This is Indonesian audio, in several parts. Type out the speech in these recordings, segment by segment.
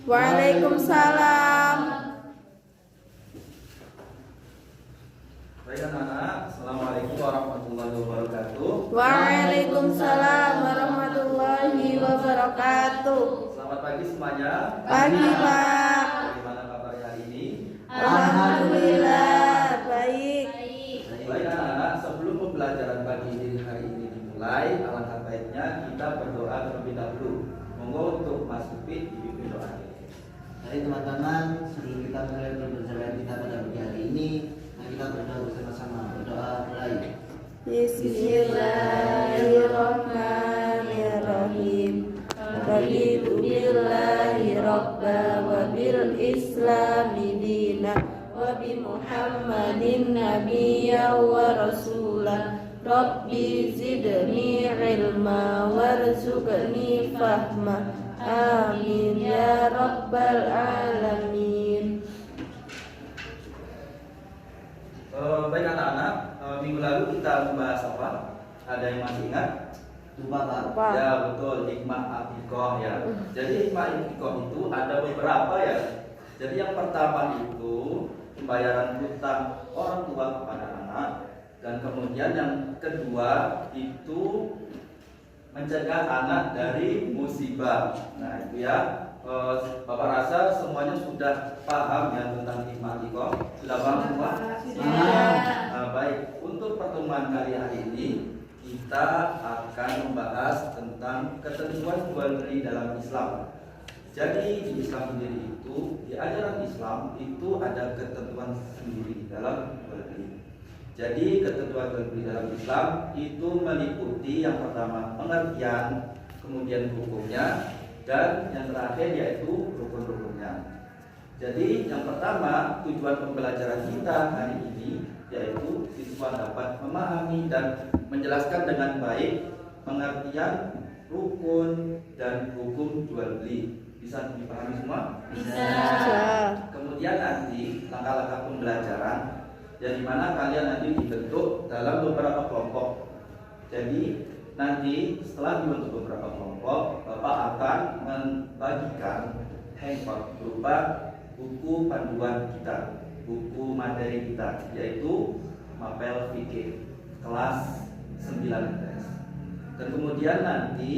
Waalaikumsalam. Baik anak-anak, Assalamualaikum warahmatullahi wabarakatuh. Waalaikumsalam warahmatullahi wabarakatuh. Selamat pagi semuanya. Pagi, Pak. Bagaimana kabarnya hari ini? Alhamdulillah baik. Baik anak-anak, sebelum pembelajaran pagi hari ini dimulai, alangkah baiknya kita berdoa terlebih dahulu. Monggo untuk Mas Upit dipimpin doa. Baik teman-teman, sebelum kita mulai pembelajaran kita pada pagi hari ini, mari kita berdoa bersama-sama. Berdoa mulai. Bismillahirrahmanirrahim. Raditu billahi rabba wa bil islami dina wa bi Muhammadin nabiyya wa rasulah. Rabbi zidni ilma warzuqni fahma. Amin ya rabbal alamin. Baik anak-anak, minggu lalu kita membahas apa? Ada yang masih ingat? Tumpah Pak. Pak. Ya betul, hikmah akikoh ya. Jadi hikmah akikoh itu ada beberapa ya. Jadi yang pertama itu pembayaran hutang orang tua kepada anak, dan kemudian yang kedua itu mencegah anak dari musibah. Nah itu ya, Bapak rasa semuanya sudah paham ya tentang hikmah akikoh. Sudah paham semua? Nah, baik, untuk pertemuan kali hari ini kita akan membahas tentang ketentuan jual beli dalam Islam. Jadi di Islam sendiri itu, di ajaran Islam itu ada ketentuan sendiri dalam jual beli. Jadi ketentuan jual beli dalam Islam itu meliputi yang pertama pengertian, kemudian hukumnya, dan yang terakhir yaitu rukun-rukunnya. Jadi yang pertama, tujuan pembelajaran kita hari ini yaitu siswa dapat memahami dan menjelaskan dengan baik pengertian rukun dan hukum jual beli. Bisa dipahami semua? Bisa. Kemudian nanti langkah-langkah pembelajaran, yang dimana kalian nanti dibentuk dalam beberapa kelompok. Jadi nanti setelah dibentuk beberapa kelompok, Bapak akan membagikan handout berupa buku panduan kita, buku materi kita, yaitu mapel fikih kelas 9 IPS. Dan kemudian nanti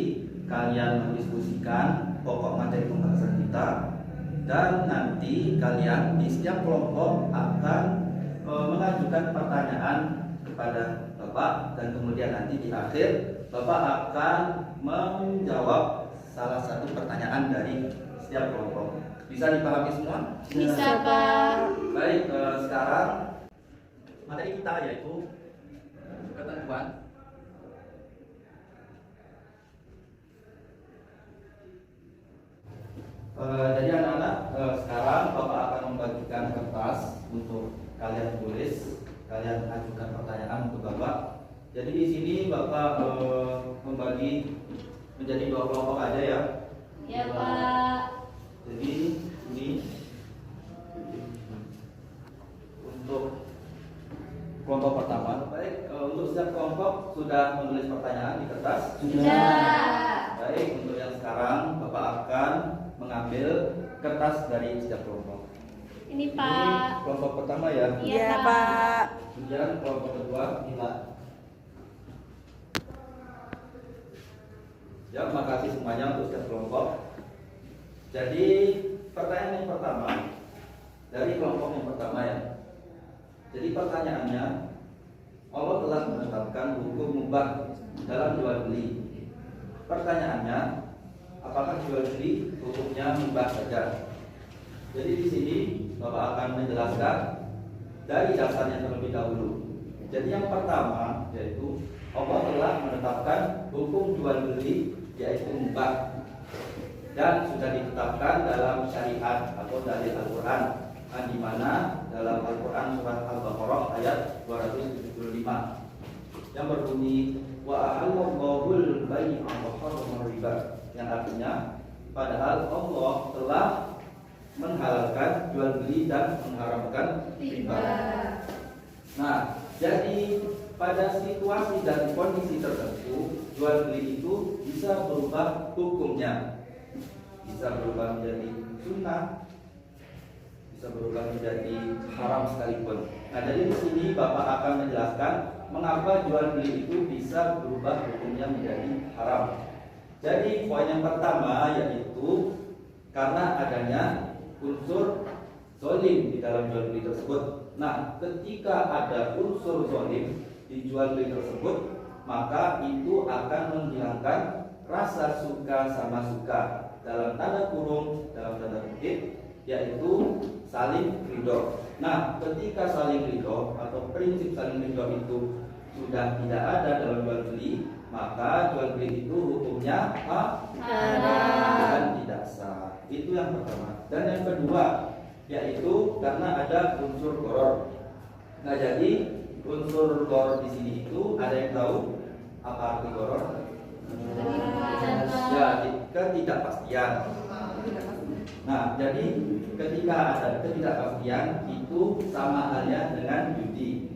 kalian mendiskusikan pokok materi pembahasan kita, dan nanti kalian di setiap kelompok akan mengajukan pertanyaan kepada Bapak, dan kemudian nanti di akhir Bapak akan menjawab salah satu pertanyaan dari setiap kelompok. Bisa dipahami semua? Bisa, Pak. Baik, sekarang materi kita yaitu ketentuan jadi anak-anak, sekarang Bapak akan membagikan kertas untuk kalian tulis, kalian ajukan pertanyaan untuk Bapak. Jadi di sini Bapak membagi menjadi 2 kelompok aja ya. Ya, Pak. Jadi ini untuk kelompok pertama. Baik, untuk setiap kelompok sudah menulis pertanyaan di kertas? Sudah. Baik, untuk yang sekarang Bapak akan mengambil kertas dari setiap kelompok. Ini, Ini Pak. kelompok pertama ya. Iya, Pak. Kemudian kelompok kedua, Ini Pak. ya, makasih semuanya untuk setiap kelompok. Jadi pertanyaan yang pertama dari kelompok yang pertama ya. Jadi pertanyaannya, Allah telah menetapkan hukum mubah dalam jual beli. Pertanyaannya, apakah jual beli hukumnya mubah saja? Jadi di sini Bapak akan menjelaskan dari dasarnya terlebih dahulu. Jadi yang pertama yaitu Allah telah menetapkan hukum jual beli yaitu mubah, dan sudah ditetapkan dalam syariat atau dalil Al-Quran, di mana dalam Al-Quran surat Al-Baqarah ayat 275 yang berbunyi wa ahallallahu bai'a wa harrama riba, yang artinya padahal Allah telah menghalalkan jual beli dan mengharamkan riba. Nah, jadi pada situasi dan kondisi tertentu jual beli itu bisa berubah hukumnya, bisa berubah menjadi sunnah, bisa berubah menjadi haram sekalipun. Nah, jadi di sini Bapak akan menjelaskan mengapa jual beli itu bisa berubah hukumnya menjadi haram. Jadi poin yang pertama yaitu karena adanya unsur zolim di dalam jual beli tersebut. Nah, ketika ada unsur zolim di jual beli tersebut, maka itu akan menghilangkan rasa suka sama suka, dalam tanda kurung, dalam tanda kutip, yaitu saling ridho. Nah, ketika saling ridho atau prinsip saling ridho itu sudah tidak ada dalam jual beli, maka jual beli itu hukumnya haram dan tidak sah. Itu yang pertama. Dan yang kedua yaitu karena ada unsur gharar. Nah, jadi unsur gharar di sini itu ada yang tahu apa arti gharar? Ya, ketidakpastian. Nah, jadi ketika ada ketidakpastian itu sama halnya dengan judi.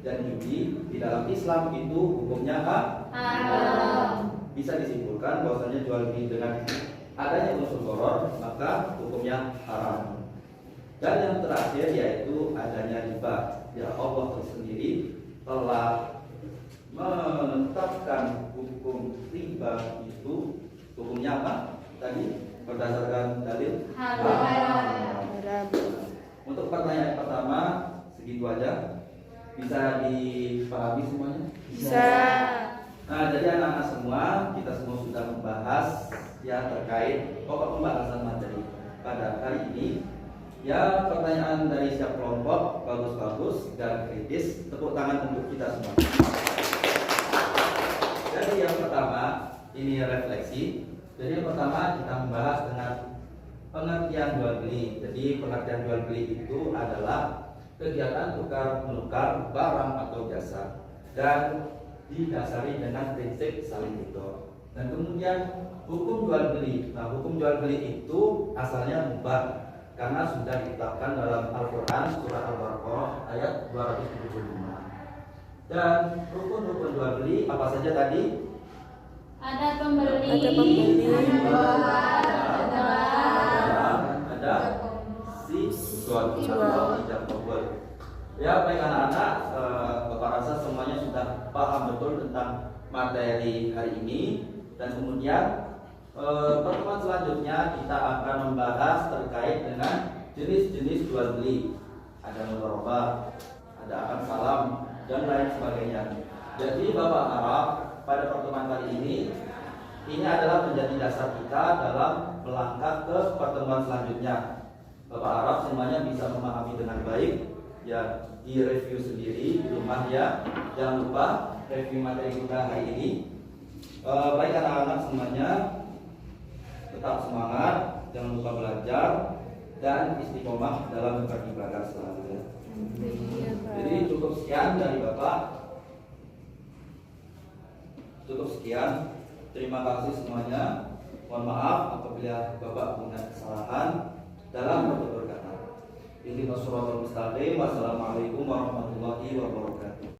Dan judi di dalam Islam itu hukumnya haram. Bisa disimpulkan bahwasanya jual beli dengan adanya unsur gharar maka hukumnya haram. Dan yang terakhir yaitu adanya riba. Ya, Allah sendiri telah menetapkan hukum riba itu hukumnya apa? Tadi berdasarkan dalil haram. Untuk pertanyaan pertama segitu aja. Bisa dipahami semuanya? Bisa. Nah, jadi anak-anak semua, kita semua sudah membahas ya terkait pokok pembahasan materi pada hari ini. Ya, pertanyaan dari setiap kelompok bagus-bagus dan kritis. Tepuk tangan untuk kita semua. Jadi yang pertama, ini refleksi. Jadi yang pertama kita membahas dengan pengertian jual beli. Jadi pengertian jual beli itu adalah kegiatan tukar menukar barang atau jasa dan didasari dengan prinsip saling ridho. Dan kemudian hukum jual beli. Nah, hukum jual beli itu asalnya mubah karena sudah ditetapkan dalam Al-Quran surah Al-Baqarah ayat 275. Dan rukun-rukun jual beli apa saja tadi? Ada pembeli, Ada pembeli, ada si jual atau tidak jual. Ya, baik anak-anak, Bapak rasa semuanya sudah paham betul tentang materi hari ini. Dan kemudian pertemuan selanjutnya kita akan membahas terkait dengan jenis-jenis jual beli. Ada mudharabah, ada akad salam dan lain sebagainya. Jadi Bapak harap pada pertemuan kali ini adalah menjadi dasar kita dalam melangkah ke pertemuan selanjutnya. Bapak harap semuanya bisa memahami dengan baik. Ya, di review sendiri di rumah ya. Jangan lupa review materi kita hari ini. Baik anak-anak semuanya, tetap semangat, jangan lupa belajar dan istiqomah dalam beribadah selalu. Jadi cukup sekian dari Bapak. Cukup sekian. Terima kasih semuanya. Mohon maaf apabila Bapak punya kesalahan dalam bertutur kata. Ihdinas shiratal mustaqim. Wassalamualaikum warahmatullahi wabarakatuh.